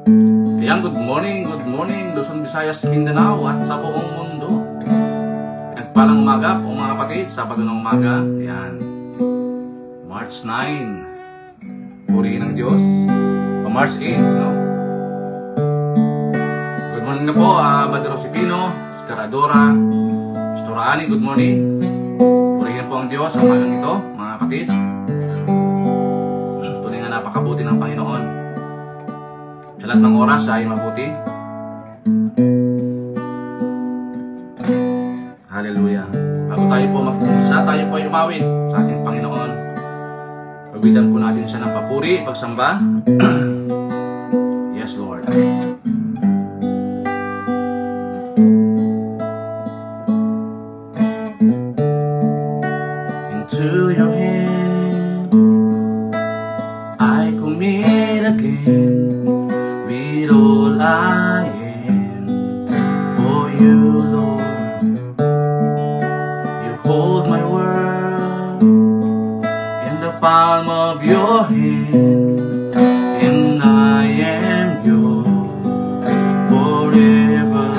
Ayan, good morning, Luzon, Visayas, Mindanao at sa buong mundo. Nagpalang umaga po mga kapatid, Sabado ng umaga. Ayan, March 9. Purihin ng Diyos. O March 8, no? Good morning na po, Brother Josepino, Sister Adora, Sister Ani, good morning. Purihin po ang Diyos sa umagang ito, mga kapatid. Tunay na napakabuti ng Panginoon. Sa lahat ng oras ay mabuti. Hallelujah. Bago tayo po mag-umpisa, tayo po ay umawit sa ating Panginoon. Pagbitan po natin siya ng papuri, pagsamba. Yes, Lord. Into your hand I commit again with all I am for you, Lord. You hold my world in the palm of your hand, and I am yours forever.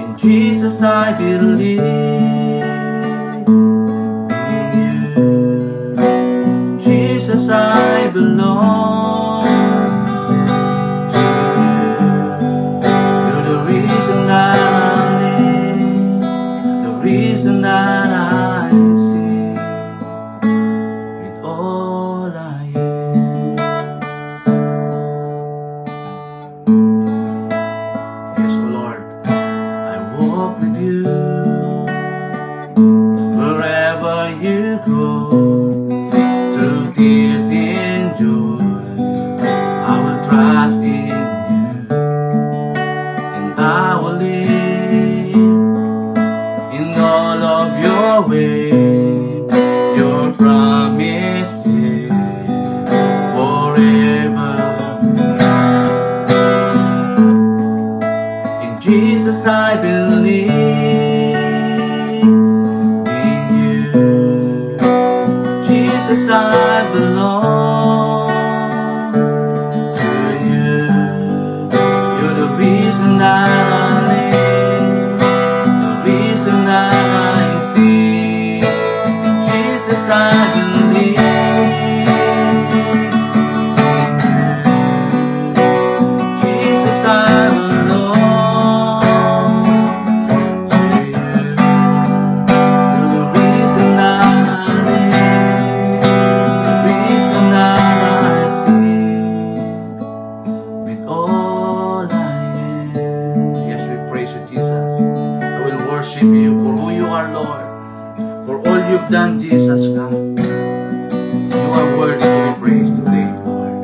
In Jesus I believe. Jesus, I belong to you. You're the reason that I live, the reason that I sing with all I am. Yes, oh Lord, I walk with you wherever you go. Through tears and joy, I will trust in you, and I will live in all of your ways, your promises forever. In Jesus I believe. Jesus, I belong to you. You're the reason that I live, the reason that I see. Jesus, I believe. Jesus, I belong to you. You're the reason that I live. You've done, Jesus, God. You are worthy to be praised today, Lord.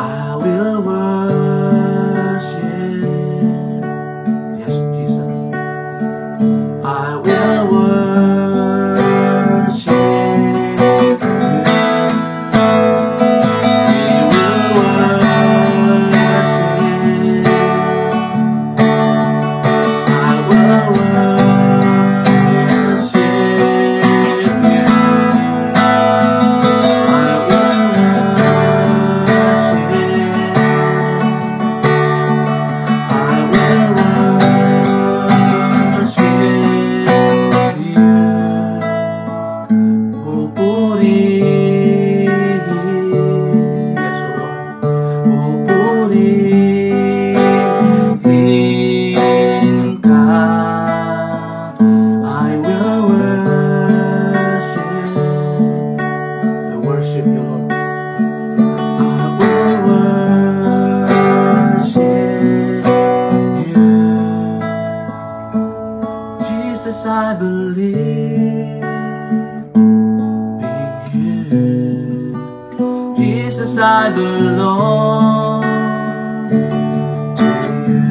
I will worship. Yes, Jesus. I will worship you. We will worship. I believe in you. Jesus, I belong to you.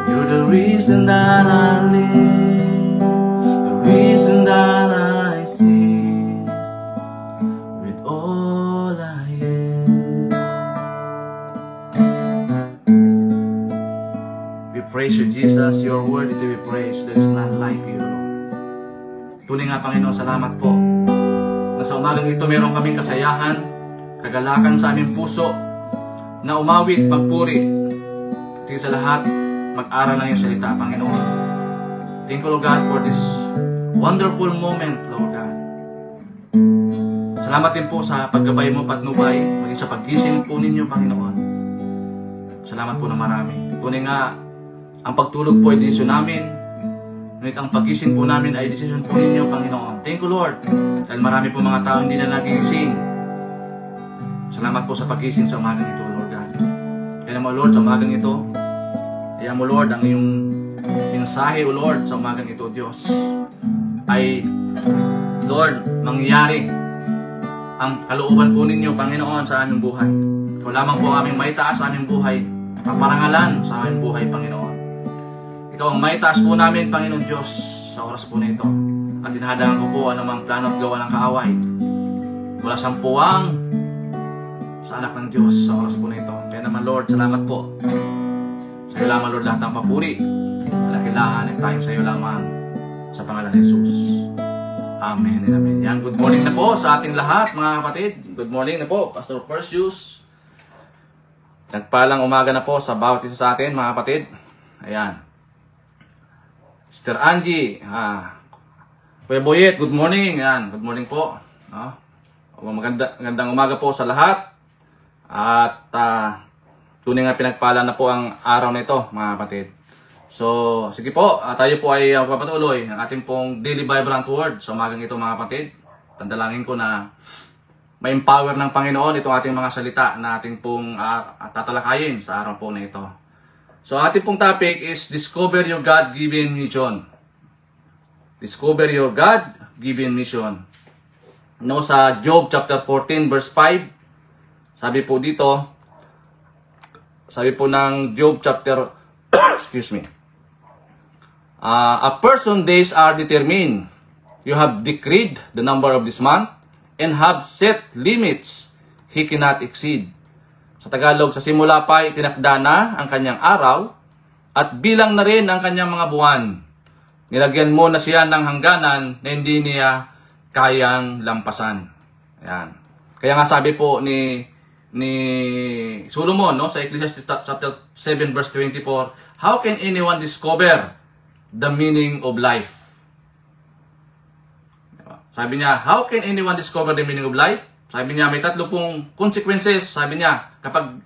You're the reason that I live, the reason that I see with all I am. We praise you, Jesus. You are worthy to be praised. There is none like you, Lord. Tunay Kami nga, Panginoon, salamat po na sa umagang ito meron kaming kasayahan, kagalakan sa aming puso, na umawit, magpuri, tingin sa lahat, mag-aral ng iyong salita, Panginoon. Thank you, Lord God, for this wonderful moment, Lord God. Salamat din po sa paggabay mo, patnubay, maging sa paggising po ninyo, Panginoon. Salamat po na marami. Tunay nga, ang pagtulog po ay desisyon namin. Ngunit ang pagising po namin ay desisyon po ninyo, Panginoon. Thank you, Lord. Dahil marami po mga tao hindi na nagigising. Salamat po sa pagising sa umagang ito, Lord God. Kaya mo, Lord, sa umagang ito, kaya mo, Lord, ang iyong mensahe, O Lord, sa umagang ito, Diyos, ay, Lord, mangyayari ang kalooban po ninyo, Panginoon, sa aming buhay. Ikaw lamang po aming maitaas sa aming buhay, kaparangalan sa aming buhay, Panginoon. Ikaw ang maitaas po namin, Panginoon Diyos, sa oras po na ito. At tinahadaan ko po anumang plano at gawa ng kaaway mula sampuang sa anak ng Diyos sa oras po na ito. Kaya naman, Lord, salamat po. Sa iyo lamang, Lord, lahat ng papuri, kailangan at tayong sa iyo lamang sa pangalan ni Jesus. Amen and amen. Yan, good morning na po sa ating lahat, mga kapatid. Good morning na po, Pastor Perseus. Nagpalang umaga na po sa bawat isa sa atin, mga kapatid. Ayan. Sister Angie, Kuya Boyet, good morning. Ayan, good morning po. No? Magandang umaga po sa lahat. At tunay nga pinagpala na po ang araw na ito, mga kapatid. So, sige po, tayo po ay papatuloy ang ating pong Daily Vibrant Word sa umagang ito, mga kapatid. Tandalangin ko na ma-empower ng Panginoon itong ating mga salita na ating pong tatalakayin sa araw po na ito. So, ating pong topic is Discover Your God-Given Mission. Discover Your God-Given Mission. No, sa Job chapter 14 verse 5, sabi po dito, sabi po ng Job chapter excuse me. A person's days are determined. You have decreed the number of this month and have set limits he cannot exceed. Sa Tagalog, sa simula pa itinakda na ang kanyang araw at bilang na rin ang kanyang mga buwan. Nilagyan mo na siya ng hangganan na hindi niya kayang lampasan. Ayan. Kaya nga sabi po ni Solomon, no, sa Ecclesiastes chapter 7 verse 24, how can anyone discover the meaning of life? Sabi niya, how can anyone discover the meaning of life? Sabi niya, may tatlo pong consequences. Sabi niya, kapag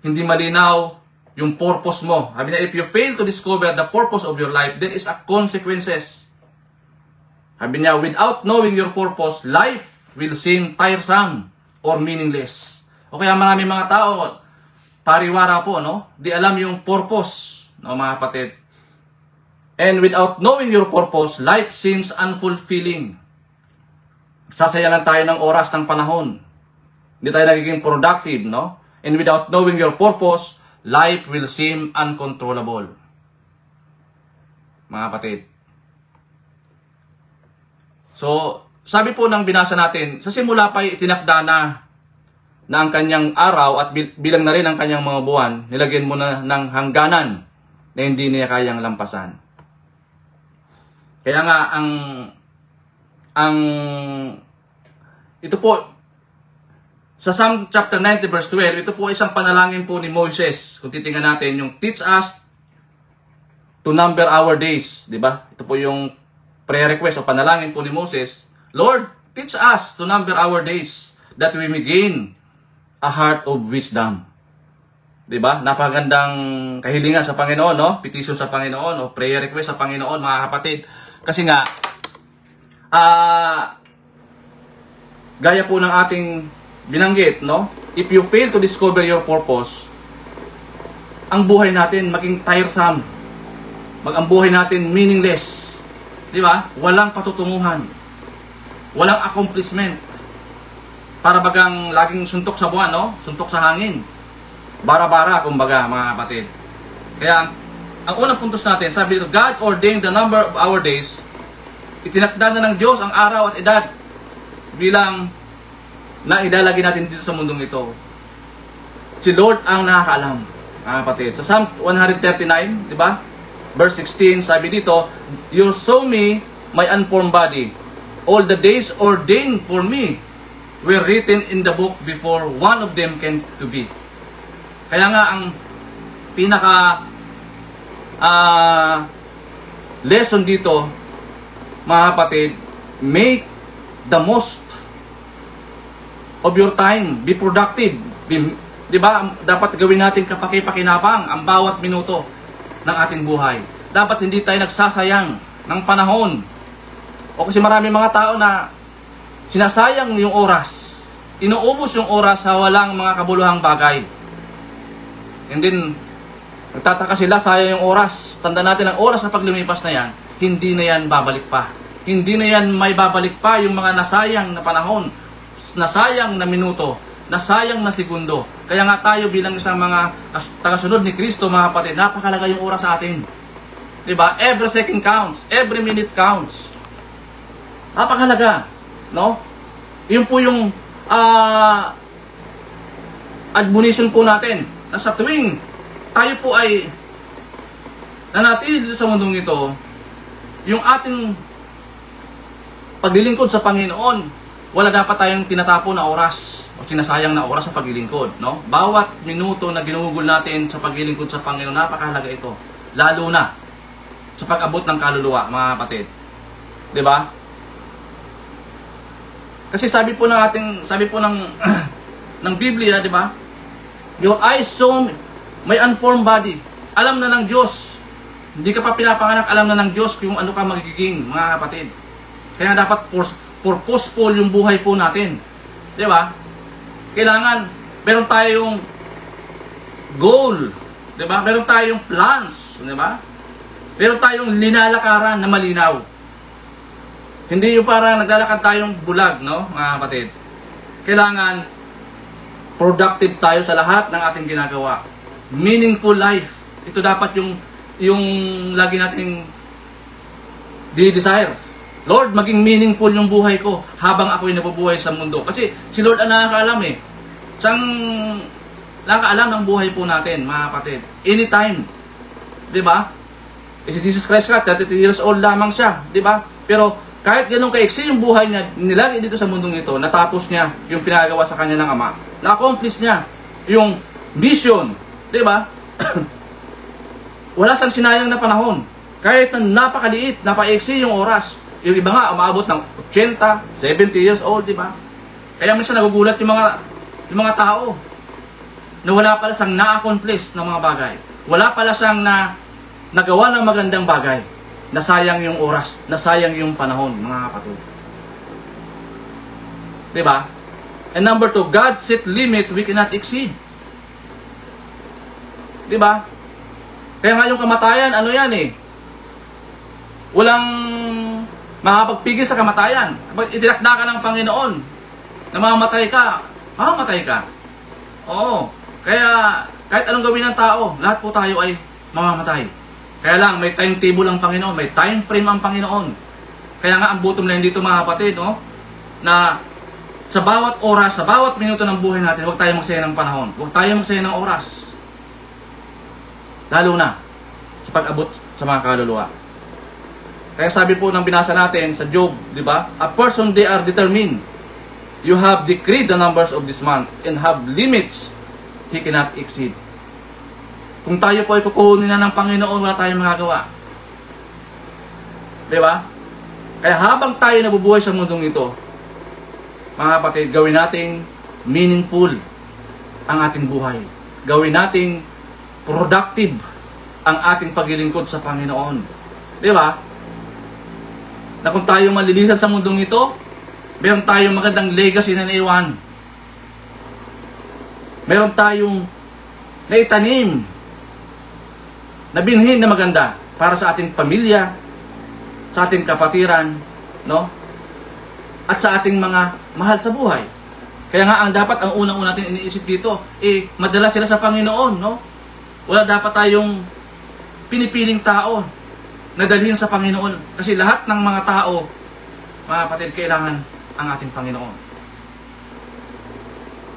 hindi malinaw yung purpose mo. Sabi niya, if you fail to discover the purpose of your life, there is a consequences. Sabi niya, without knowing your purpose, life will seem tiresome or meaningless. O kaya maraming mga tao, pariwara po, no? Di alam yung purpose, no, mga kapatid. And without knowing your purpose, life seems unfulfilling. Sasaya lang tayo ng oras, ng panahon. Hindi tayo nagiging productive, no? And without knowing your purpose, life will seem uncontrollable. Mga kapatid. So, sabi po ng binasa natin, sa simula pa itinakda na ang kanyang araw at bilang na rin ang kanyang mga buwan, nilagyan mo na ng hangganan na hindi niya kayang lampasan. Kaya nga, ito po, sa Psalm chapter 90 verse 12, ito po isang panalangin po ni Moses. Kung titingnan natin, yung teach us to number our days. Diba? Ito po yung prayer request o panalangin po ni Moses. Lord, teach us to number our days that we may gain a heart of wisdom. Diba? Napakagandang kahilingan sa Panginoon, no? Petition sa Panginoon o prayer request sa Panginoon, mga kapatid. Kasi nga, gaya po ng ating binanggit, no? If you fail to discover your purpose, ang buhay natin maging tiresome. Ang buhay natin meaningless. Di ba? Walang patutunguhan. Walang accomplishment. Para bagang laging suntok sa buwan, no? Suntok sa hangin. Bara-bara, kumbaga, mga kapatid. Kaya, ang unang puntos natin, sabi dito, God ordained the number of our days. Itinakda na ng Diyos ang araw at edad bilang na idalagay natin dito sa mundong ito. Si Lord ang nakakaalam, mga kapatid. Sa Psalm 139, di ba? Verse 16, sabi dito, you saw me, my unformed body. all the days ordained for me were written in the book before one of them came to be. Kaya nga ang pinaka lesson dito, mga kapatid, make the most of your time, be productive. Di ba? Dapat gawin natin kapaki-pakinabang ang bawat minuto ng ating buhay. Dapat hindi tayo nagsasayang ng panahon. O kasi marami mga tao na sinasayang yung oras. Inuubos yung oras sa walang mga kabuluhang bagay. And then, nagtataka sila, sayang yung oras. Tandaan natin, ang oras kapag lumipas na yan, hindi na yan babalik pa. Hindi na yan may babalik pa yung mga nasayang na panahon, nasayang na minuto, nasayang na segundo. Kaya nga tayo bilang isang mga tagasunod ni Kristo, mga kapatid, napakalaga yung oras sa atin. Diba? Every second counts. Every minute counts. Napakalaga. No? Yun po yung admonition po natin na sa tuwing tayo po ay nanatili dito sa mundong ito, yung ating paglilingkod sa Panginoon, wala dapat tayong tinatapon na oras o sinasayang na oras sa paglilingkod. No? Bawat minuto na ginugol natin sa paglilingkod sa Panginoon, napakahalaga ito. Lalo na sa pag-abot ng kaluluwa, mga kapatid. 'Di ba? Kasi sabi po ng ng Biblia, 'di ba? Your eyes saw my unformed body. Alam na ng Diyos. Hindi ka pa pinapanganak, alam na ng Diyos kung ano ka magiging, mga kapatid. Kaya dapat purposeful yung buhay po natin. 'Di ba? Kailangan meron tayong goal, 'di ba? Meron tayong plans, 'di ba? Meron tayong linalakaran na malinaw. Hindi yung parang naglalakad tayong bulag, no, mga kapatid. Kailangan productive tayo sa lahat ng ating ginagawa. Meaningful life. Ito dapat yung lagi nating di-desire. Lord, maging meaningful yung buhay ko habang ako'y nabubuhay sa mundo. Kasi si Lord ang nakakaalam eh. Siyang nakakaalam ng buhay po natin, mga kapatid. Anytime. 'Di ba? Si Jesus Christ ka, 33 years old lamang siya, 'di ba? Pero kahit ganun kaiksi yung buhay niya, nilagay dito sa mundong ito, natapos niya yung pinagawa sa kanya ng Ama. Na-accomplish niya yung mission, 'di ba? Wala sang sinayang na panahon. Kahit na napakaliit, napaiksi yung oras. Yung iba nga umaabot ng 80, 70 years old, 'di ba? Kaya minsan nagugulat yung mga tao na wala pala sang na-accomplish ng mga bagay. Wala pala sang nagawa ng magandang bagay. Nasayang yung oras, nasayang yung panahon, mga kapatid. Diba? And number 2, God set limit we cannot exceed. Diba? Kaya nga yung kamatayan, ano yan eh? Walang makapagpigil sa kamatayan. Kapag itinakda ka ng Panginoon, na mamamatay ka, mamamatay ka. Oo. Kaya, kahit anong gawin ng tao, lahat po tayo ay mamamatay. Kaya lang, may timetable ang Panginoon, may time frame ang Panginoon. Kaya nga, ang bottom line dito, mga kapatid, no? Na sa bawat oras, sa bawat minuto ng buhay natin, huwag tayo magsaya ng panahon. Huwag tayo magsaya ng oras. Lalo na sa pag-abot sa mga kaluluwa. Kaya sabi po ng binasa natin sa Job, di ba? A person they are determined. You have decreed the numbers of this month and have limits he cannot exceed. Kung tayo po ay kukunin na ng Panginoon, wala tayong magagawa. Di ba? Kaya habang tayo nabubuhay sa mundong ito, mga kapatid, gawin nating meaningful ang ating buhay. Gawin nating productive ang ating paglilingkod sa Panginoon. Di ba? Na kung tayo malilisan sa mundong ito, meron tayong magandang legacy na naiwan. Meron tayong naitanim na binhin na maganda para sa ating pamilya, sa ating kapatiran, no? At sa ating mga mahal sa buhay. Kaya nga ang unang-una natin iniisip dito, madala sila sa Panginoon, no? Wala dapat tayong pinipiling tao na dalhin sa Panginoon kasi lahat ng mga tao, mga kapatid, kailangan ang ating Panginoon.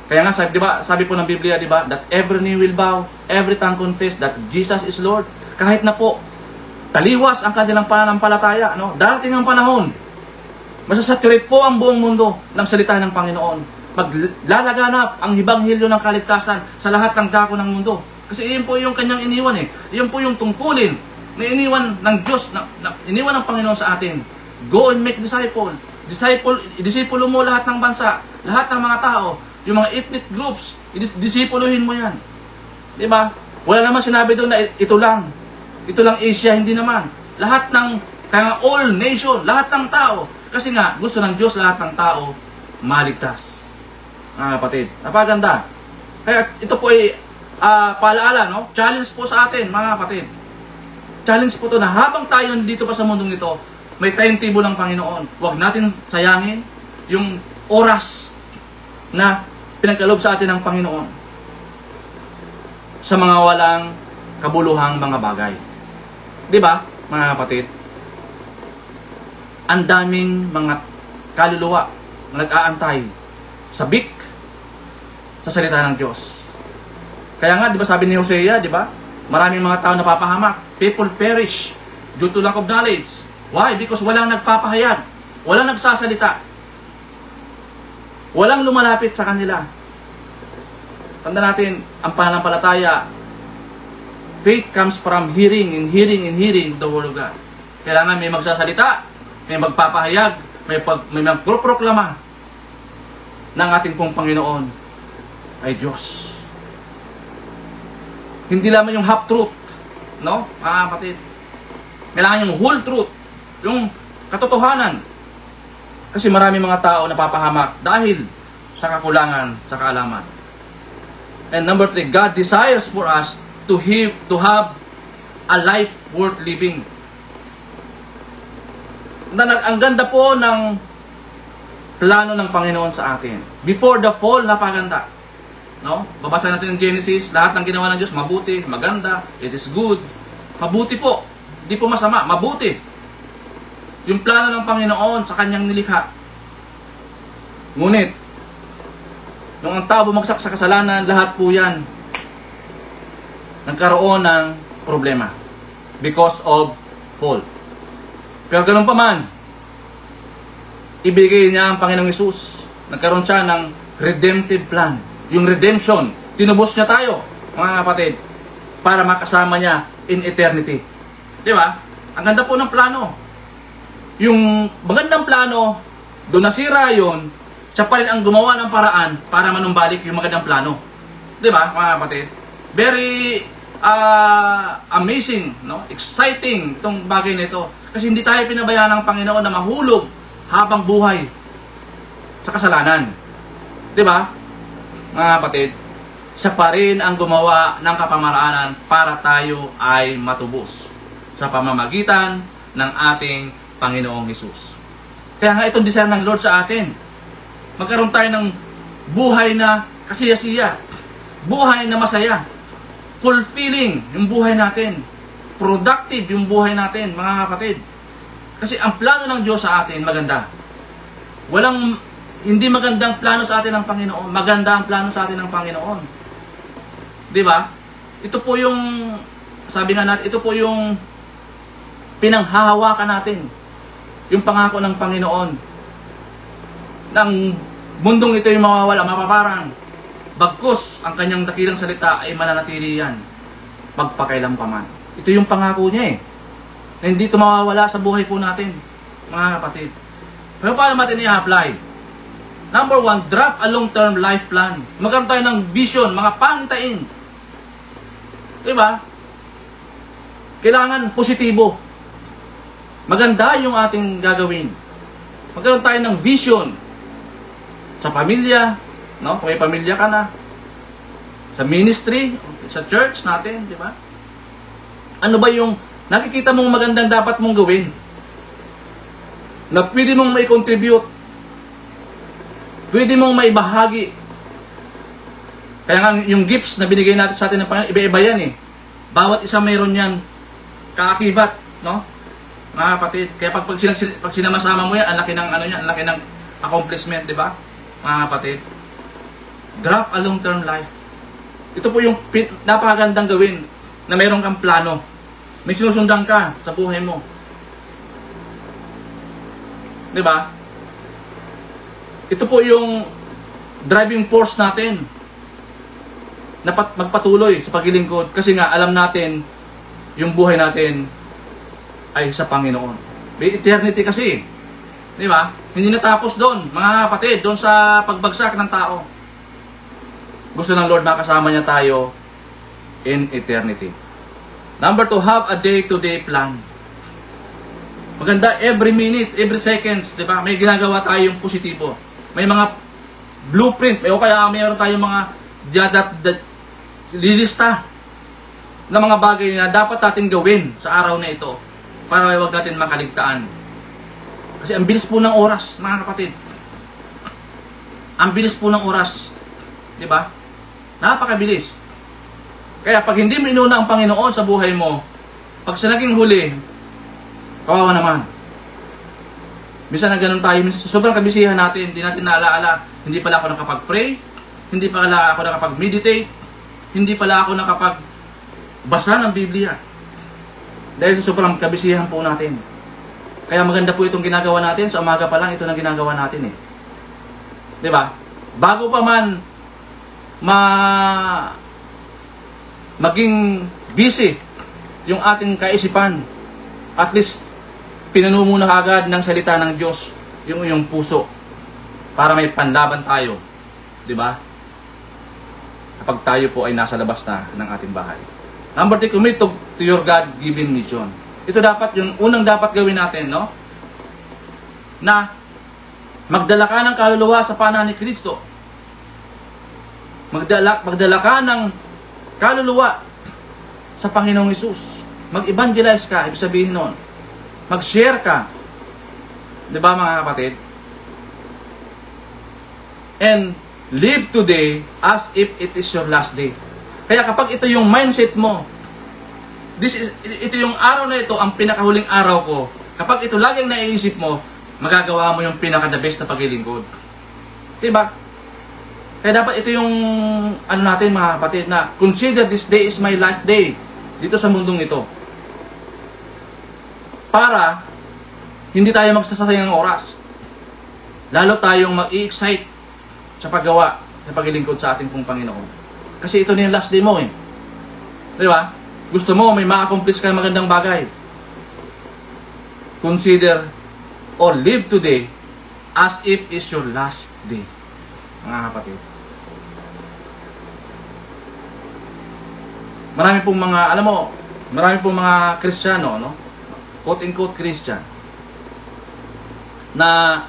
Kaya nga, sabi po ng Biblia, di ba, that every knee will bow, every tongue confess that Jesus is Lord. Kahit na po, taliwas ang kanilang pananampalataya, no? Darating ang panahon Masasaturate po ang buong mundo ng salita ng Panginoon. Maglalaganap ang hibanghilyo ng kaligtasan sa lahat ng dako ng mundo. Kasi iyon po yung kanyang iniwan eh. Iyon po yung tungkulin na iniwan ng Diyos, na iniwan ng Panginoon sa atin. Go and make disciple. Disipulo mo lahat ng bansa, lahat ng mga tao, yung mga ethnic groups, disipuluhin mo yan. Diba? Wala naman sinabi doon na ito lang Asia, hindi naman. Lahat ng, kaya all nation, lahat ng tao. Kasi nga, gusto ng Diyos lahat ng tao maligtas. Mga kapatid, napaganda. Kaya ito po ay paalaala, no? Challenge po sa atin, mga kapatid. Challenge po to na habang tayo dito pa sa mundong ito, may timetable ng Panginoon. Huwag natin sayangin yung oras na pinagkaloob sa atin ng Panginoon sa mga walang kabuluhang mga bagay. Di ba, mga kapatid? Ang daming mga kaluluwa na nag-aantay sabik sa salita ng Diyos. Kaya nga, di ba sabi ni Hosea, di ba? Maraming mga tao napapahamak. People perish due to lack of knowledge. Why? Because walang nagpapahayag. Walang nagsasalita. Walang lumalapit sa kanila. Tanda natin, ang pananampalataya, faith comes from hearing and hearing and hearing the Word of God. Kailangan may magsasalita, may magpapahayag, may magproproklama ng ating pong Panginoon ay Diyos. Hindi lamang yung half truth, no? Mga kapatid. Kailangan yung whole truth, yung katotohanan. Kasi marami mga tao napapahamak dahil sa kakulangan sa kaalaman. And number 3, God desires for us to have a life worth living. Ang ganda po ng plano ng Panginoon sa atin. Before the fall, napaganda. No? Babasa natin ng Genesis, lahat ng ginawa ng Diyos, mabuti, maganda, it is good. Mabuti po. Hindi po masama, mabuti. Yung plano ng Panginoon sa kanyang nilikha. Ngunit, nung ang tao bumagsak sa kasalanan, lahat po yan nagkaroon ng problema. Because of fall. Pero ganun pa man, ibigay niya ang Panginoong Hesus. Nagkaroon siya ng redemptive plan. Yung redemption, tinubos niya tayo, mga kapatid, para makasama niya in eternity. Di ba? Ang ganda po ng plano. Yung magandang plano, doon nasira yun, siya pa rin ang gumawa ng paraan para manumbalik yung magandang plano. Di ba, mga kapatid? Very amazing, no? Exciting itong bagay na ito. Kasi hindi tayo pinabayaan ng Panginoon na mahulog habang buhay sa kasalanan. Di ba? Mga kapatid, siya pa rin ang gumawa ng kapamaraanan para tayo ay matubos sa pamamagitan ng ating Panginoong Hesus. Kaya nga itong desire ng Lord sa atin, magkaroon tayo ng buhay na kasiya-siya, buhay na masaya, fulfilling yung buhay natin, productive yung buhay natin, mga kapatid. Kasi ang plano ng Diyos sa atin maganda. Hindi magandang plano sa atin ng Panginoon. Maganda ang plano sa atin ng Panginoon. Di ba? Ito po yung, sabi nga natin, ito po yung pinanghahawakan natin. Yung pangako ng Panginoon. Nang mundong ito yung mawawala, mapaparang. Bagkus, ang kanyang dakilang salita ay mananatili yan. Magpakailanpaman. Ito yung pangako niya eh. Na hindi ito mawawala sa buhay po natin, mga kapatid. Pero paano natin i-apply? Number 1, draft a long-term life plan. Magkaroon tayo ng vision, mga pangitain. Diba? Kailangan positibo. Maganda yung ating gagawin. Magkaroon tayo ng vision. Sa pamilya, no? Kung may pamilya ka na. Sa ministry, sa church natin, di ba? Ano ba yung nakikita mong magandang dapat mong gawin? Na pwede mong may contribute. Pwede mong maibahagi. Kaya nga yung gifts na binigay natin sa atin ng Panginoon, iba-iba yan eh. Bawat isa mayroon yan kaakibat, no? Mga kapatid. Kaya pag sinamasama mo yan, ang laki ng ang laki ng accomplishment, di ba? Mga kapatid. Draft a long-term life. Ito po yung napakagandang gawin na mayroon kang plano. May sinusundan ka sa buhay mo. Di ba? Ito po yung driving force natin na magpatuloy sa paglilingkod. Kasi nga, alam natin, yung buhay natin ay sa Panginoon. May eternity kasi. Di ba? Hindi natapos doon, mga kapatid, doon sa pagbagsak ng tao. Gusto ng Lord makasama niya tayo in eternity. Number 2, have a day-to-day plan. Maganda, every minute, every seconds, di ba? May ginagawa tayong positibo. May mga blueprint, o kaya mayroon tayong mga lilista na mga bagay na dapat natin gawin sa araw na ito para huwag natin makaligtaan. Kasi ang bilis po ng oras, mga kapatid. Ang bilis po ng oras. Di ba? Napakabilis. Kaya pag hindi mo inuna ang Panginoon sa buhay mo, pag sa naging huli, kawawa naman. Minsan na ganun tayo, minsan sobrang kabisihan natin, hindi natin naalaala, hindi pala ako nakapag-pray, hindi pala ako nakapag-meditate, hindi pala ako nakapag-basa ng Biblia. Dahil sa sobrang kabisihan po natin. Kaya maganda po itong ginagawa natin, sa umaga pa lang ito na ginagawa natin eh. 'Di ba? Bago pa man maging busy yung ating kaisipan, at least pinuno muna agad ng salita ng Diyos yung iyong puso para may panlaban tayo. 'Di ba? Kapag tayo po ay nasa labas na ng ating bahay. Number 3, commit to your God-given mission. Ito dapat yung unang dapat gawin natin, no? Na magdala ka ng kaluluwa sa panahan ni Kristo. Magdala ka ng kaluluwa sa Panginoong Hesus. Mag-evangelize ka, ibig sabihin nun. Mag-share ka. 'Di ba, mga kapatid? And live today as if it is your last day. Kaya kapag ito yung mindset mo, ito yung araw na ito, ang pinakahuling araw ko. Kapag ito lagi ang naiisip mo, magagawa mo yung pinaka-the best na paglilingkod. Diba? Kaya dapat ito yung ano natin, mga kapatid, na consider this day is my last day dito sa mundong ito. Para hindi tayo magsasayang ng oras. Lalo tayong mag-i-excite sa paggawa, sa paglilingkod sa ating pong Panginoon. Kasi ito na yung last day mo eh. Diba? Gusto mo, may ma-accomplish ka magandang bagay. Consider or live today as if it's your last day. Mga kapatid. Marami pong mga, alam mo, marami pong mga Kristiyano, no? Quote-unquote Christian, na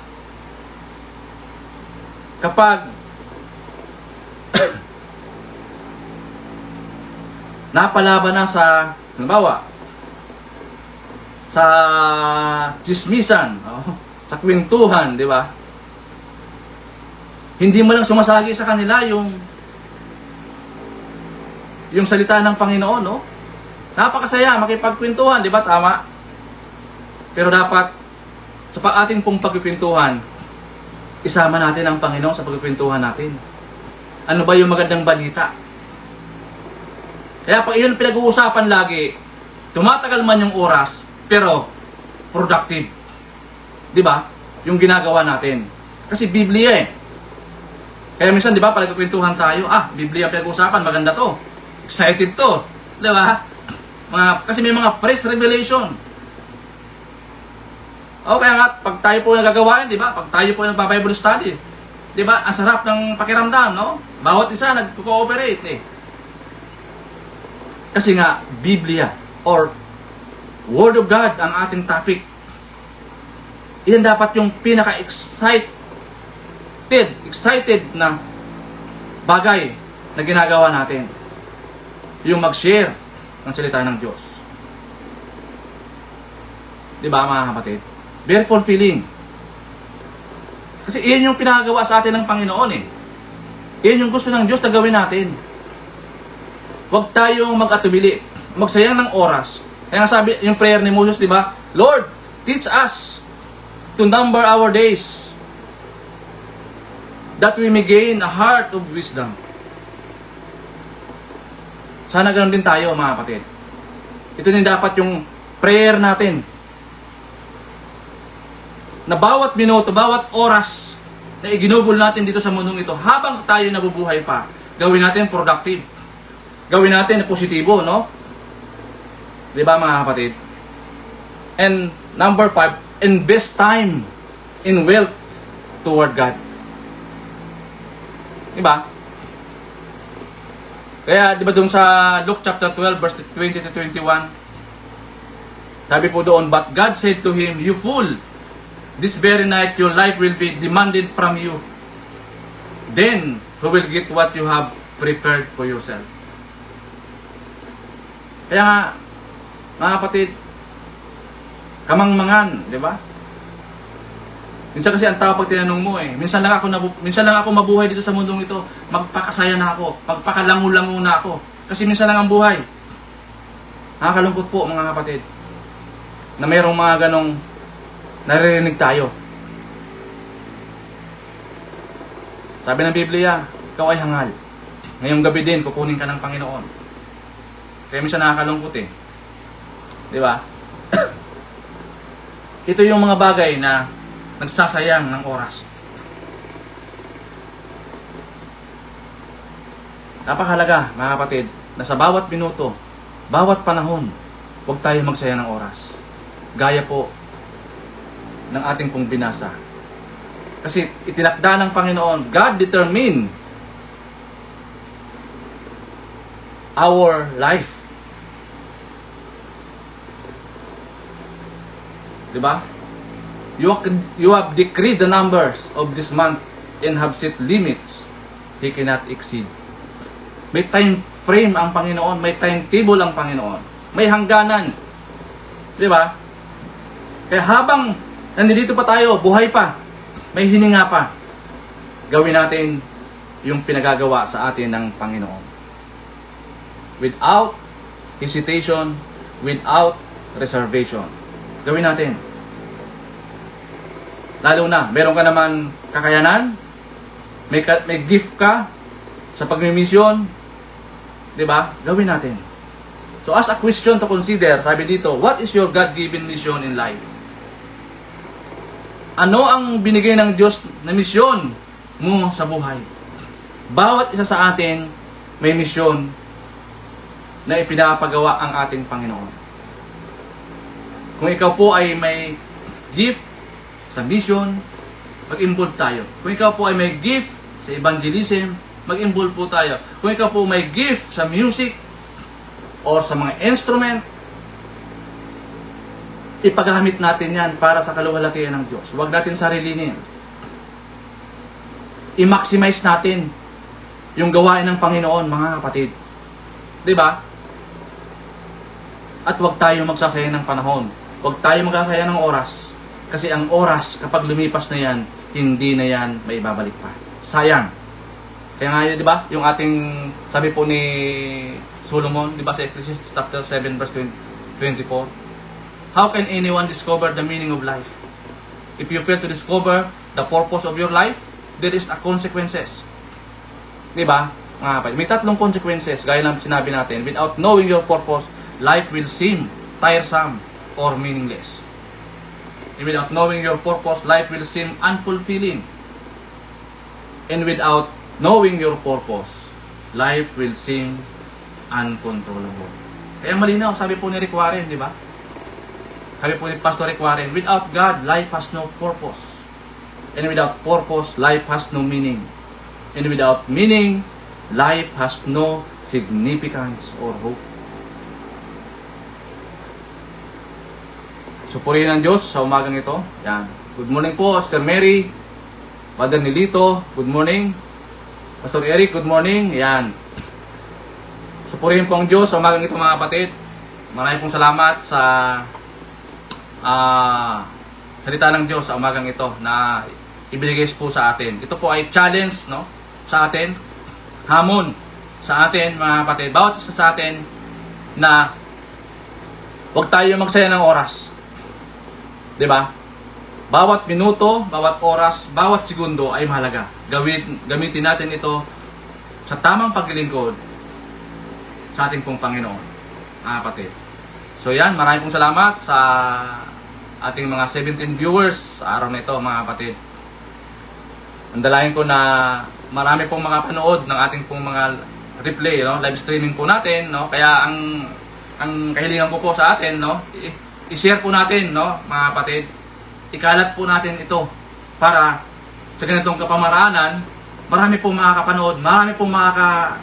kapag napalaban na sa, halimbawa, sa chismisan, sa kwentuhan, di ba? Hindi mo lang sumasagi sa kanila yung salita ng Panginoon, no? Napakasaya makipagkwentuhan, di ba? Tama. Pero dapat sa ating pong pagkikwentuhan, isama natin ang Panginoon sa pagkikwentuhan natin. Ano ba yung magandang balita? Kaya pag iyon pinag-uusapan lagi, tumatagal man yung oras, pero productive. Di ba? Yung ginagawa natin. Kasi Biblia eh. Kaya minsan, di ba, pag nagkukwentuhan tayo, Biblia pinag-uusapan, maganda to. Excited to. Di ba? Kasi may mga fresh revelation. O kaya nga, pag tayo po nagagawain, di ba? Pag tayo po nagpa-Bible study, di ba? Ang sarap ng pakiramdam, no? Bawat isa nag-cooperate eh. Kasi nga, Biblia or Word of God ang ating topic. Iyan dapat yung pinaka-excited na bagay na ginagawa natin. Yung mag-share ng salita ng Diyos. Diba, mga kapatid? Very fulfilling. Kasi iyan yung pinagawa sa atin ng Panginoon eh. Iyan yung gusto ng Diyos na gawin natin. Huwag tayong mag-atubili, magsayang ng oras. Kaya nga sabi, yung prayer ni Moses, di ba? Lord, teach us to number our days that we may gain a heart of wisdom. Sana ganoon din tayo, mga kapatid. Ito din dapat yung prayer natin. Na bawat minuto, bawat oras na iginugol natin dito sa mundong ito habang tayo nabubuhay pa. Gawin natin productive. Gawin natin positibo, no? Di ba mga kapatid? And number 5, invest time in wealth toward God. Di ba? Kaya, di ba doon sa Luke chapter 12, verse 20 to 21, sabi po doon, but God said to him, you fool, this very night your life will be demanded from you. Then, who will get what you have prepared for yourself? Kaya nga, mga kapatid, kamangmangan, di ba? Minsan kasi ang tao pag tinanong mo minsan lang ako mabuhay dito sa mundong ito, magpakasaya na ako, magpakalangu-langu na ako. Kasi minsan lang ang buhay. Nakakalungkot po mga kapatid, na mayroong mga ganong naririnig tayo. Sabi ng Biblia, ikaw ay hangal. Ngayong gabi din, kukunin ka ng Panginoon. Kaya minsan nakakalungkot Di ba? Ito yung mga bagay na nagsasayang ng oras. Napakahalaga, mga kapatid, na sa bawat minuto, bawat panahon, huwag tayo magsayang ng oras. Gaya po ng ating pong binasa. Kasi itinakda ng Panginoon, God determined our life. Diba? You have decreed the numbers of this month and have set limits He cannot exceed. May time frame ang Panginoon, may timetable ang Panginoon, may hangganan. Diba? Kaya habang nandito pa tayo, buhay pa, may hininga pa, gawin natin yung pinagagawa sa atin ng Panginoon. Without hesitation, without reservation. Gawin natin. Lalo na, meron ka naman kakayanan, may gift ka sa pagmimisyon, di ba? Gawin natin. So as a question to consider, sabi dito, what is your God-given mission in life? Ano ang binigay ng Diyos na misyon mo sa buhay? Bawat isa sa atin may misyon na ipinapagawa ang ating Panginoon. Kung ikaw po ay may gift sa mission, mag-involve tayo. Kung ikaw po ay may gift sa evangelism, mag-involve po tayo. Kung ikaw po may gift sa music or sa mga instrument, ipagamit natin yan para sa kaluwalhatian ng Diyos. Huwag natin sarilinin. I-maximize natin yung gawain ng Panginoon, mga kapatid. Diba? At huwag tayo magsasayang ng panahon. Huwag tayo magsasayang ng oras. Kasi ang oras, kapag lumipas na yan, hindi na yan may babalik pa. Sayang. Kaya nga, di ba, yung ating, sabi po ni Solomon, di ba, sa Ecclesiastes chapter 7, verse 24, how can anyone discover the meaning of life? If you fail to discover the purpose of your life, there is a consequences. Di ba? May tatlong consequences, gaya ng sinabi natin. Without knowing your purpose, life will seem tiresome or meaningless. Without knowing your purpose, life will seem unfulfilling. And without knowing your purpose, life will seem uncontrollable. Kaya malinaw, sabi po ni Rick Warren, di ba? Sabi po ni Pastor Rick Warren, without God, life has no purpose. And without purpose, life has no meaning. And without meaning, life has no significance or hope. Supurihin ng Diyos sa umagang ito. Yan. Good morning po, Sister Mary, Father Nilito, good morning. Pastor Eric, good morning. Yan. Supurihin po ang Diyos sa umagang ito, mga kapatid. Maraming pong salamat sa salita ng Diyos sa umagang ito na ibinigay po sa atin. Ito po ay challenge, no, sa atin, hamon sa atin, mga kapatid. Bawat isa sa atin na huwag tayo magsayang ng oras. Diba? Bawat minuto, bawat oras, bawat segundo ay mahalaga. Gamitin natin ito sa tamang paglilingkod sa ating pong Panginoon, mga kapatid. So yan, maraming pong salamat sa ating mga 17 viewers sa araw na ito, mga kapatid. Ang dalangin ko na marami pong makapanood ng ating pong mga replay, no? Live streaming po natin, no? Kaya ang kahilingan ko po sa atin, no? I-share po natin, no, mga kapatid. Ikalat po natin ito para sa ganitong kapamaraanan, marami pong makakapanood, marami pong makakakita.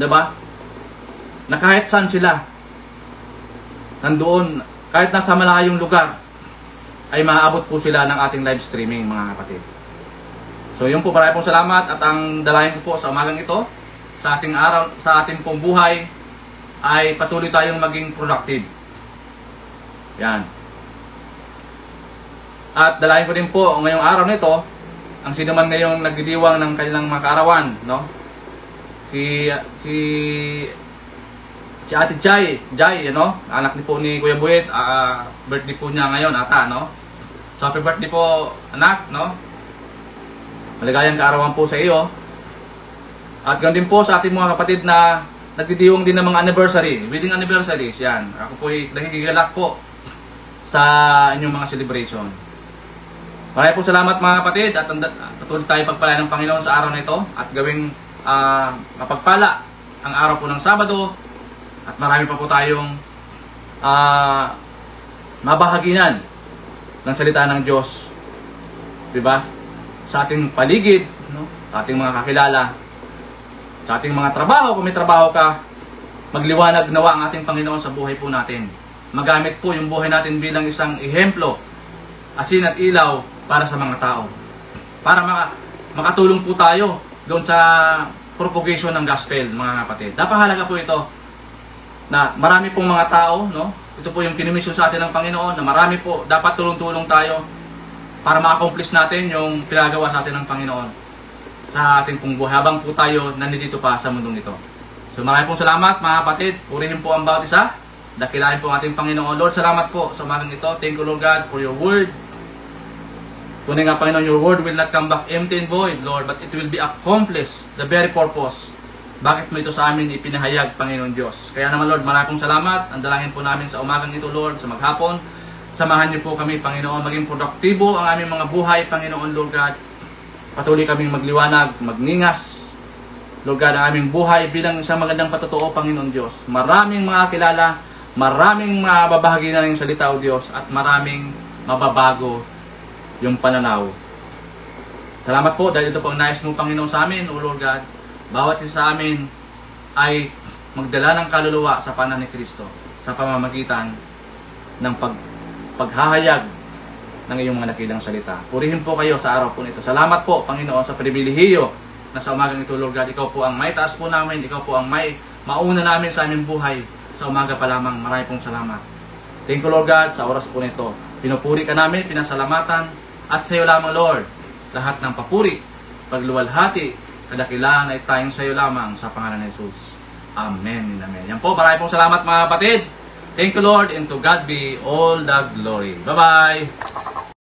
Diba? Na kahit saan sila, nandoon, kahit nasa malayong lugar, ay maaabot po sila ng ating live streaming, mga kapatid. So yun po, maraming pong salamat at ang dalahin ko po sa umagang ito, sa ating araw, sa ating pong buhay, ay patuloy tayong maging productive. Yan. At dalahin ko din po ngayong araw nito, ang sino man ngayong nagdidiwang ng kanilang mga kaarawan, no? Si Ate Jai, no? Anak ni po ni Kuya Buet, birthday po niya ngayon ata, no? So happy birthday po, anak, no? Maligayang kaarawan po sa iyo. At ganoon din po sa ating mga kapatid na nagdidiwang din ng mga anniversary, wedding anniversaries, yan. Ako po ay nakikigalak po sa inyong mga celebration. Maraming po salamat mga kapatid at patuloy tayo pagpalain ng Panginoon sa araw na ito at gawing mapagpala ang araw po ng Sabado at marami pa po tayong mabahaginan ng salita ng Diyos, diba? Sa ating paligid, no? Sa ating mga kakilala, sa ating mga trabaho, kung may trabaho ka, magliwanag nawa ang ating Panginoon sa buhay po natin. Magamit po yung buhay natin bilang isang ehemplo, asin at ilaw para sa mga tao. Para makatulong po tayo doon sa propagation ng gospel, mga kapatid. Napakahalaga po ito na marami pong mga tao, no? Ito po yung kinimisyon sa atin ng Panginoon, na marami po, dapat tulong-tulong tayo para ma-accomplish natin yung pinagawa sa atin ng Panginoon sa ating pong buhay habang po tayo nandito pa sa mundong ito. So maraming pong salamat mga kapatid. Purihin po ang bawat isa. Dakilain po ang ating Panginoon. Lord, salamat po sa umagang ito. Thank you, Lord God, for your word. Tunay nga, Panginoon, your word will not come back empty and void, Lord, but it will be accomplished, the very purpose. Bakit mo ito sa amin ipinahayag, Panginoon Diyos? Kaya naman, Lord, maraming salamat. Ang dalangin po namin sa umagang ito, Lord, sa maghapon. Samahan niyo po kami, Panginoon, maging produktibo ang aming mga buhay, Panginoon, Lord God. Patuloy kaming magliwanag, magningas, Lord God, ang aming buhay bilang isang magandang patotoo, Panginoon Diyos. Maraming mga kilala, maraming mababahagi na ng salita, O Diyos, at maraming mababago yung pananaw. Salamat po dahil ito po ang nais mo, Panginoon, sa amin, O Lord God. Bawat isa sa amin ay magdala ng kaluluwa sa panan ni Kristo sa pamamagitan ng paghahayag ng iyong mga nakilang salita. Purihin po kayo sa araw po nito. Salamat po, Panginoon, sa pribilehiyo na sa umagang ito, Lord God. Ikaw po ang may taas po namin. Ikaw po ang may mauna namin sa aming buhay. Sa umaga pa lamang, marami pong salamat. Thank you, Lord God, sa oras po nito. Pinupuri ka namin, pinasalamatan, at sa iyo lamang, Lord, lahat ng papuri, pagluwalhati, kadakilaan ay tayong sa iyo lamang sa pangalan ni Jesus. Amen and amen. Yan po, marami pong salamat mga kapatid. Thank you, Lord, and to God be all the glory. Bye-bye!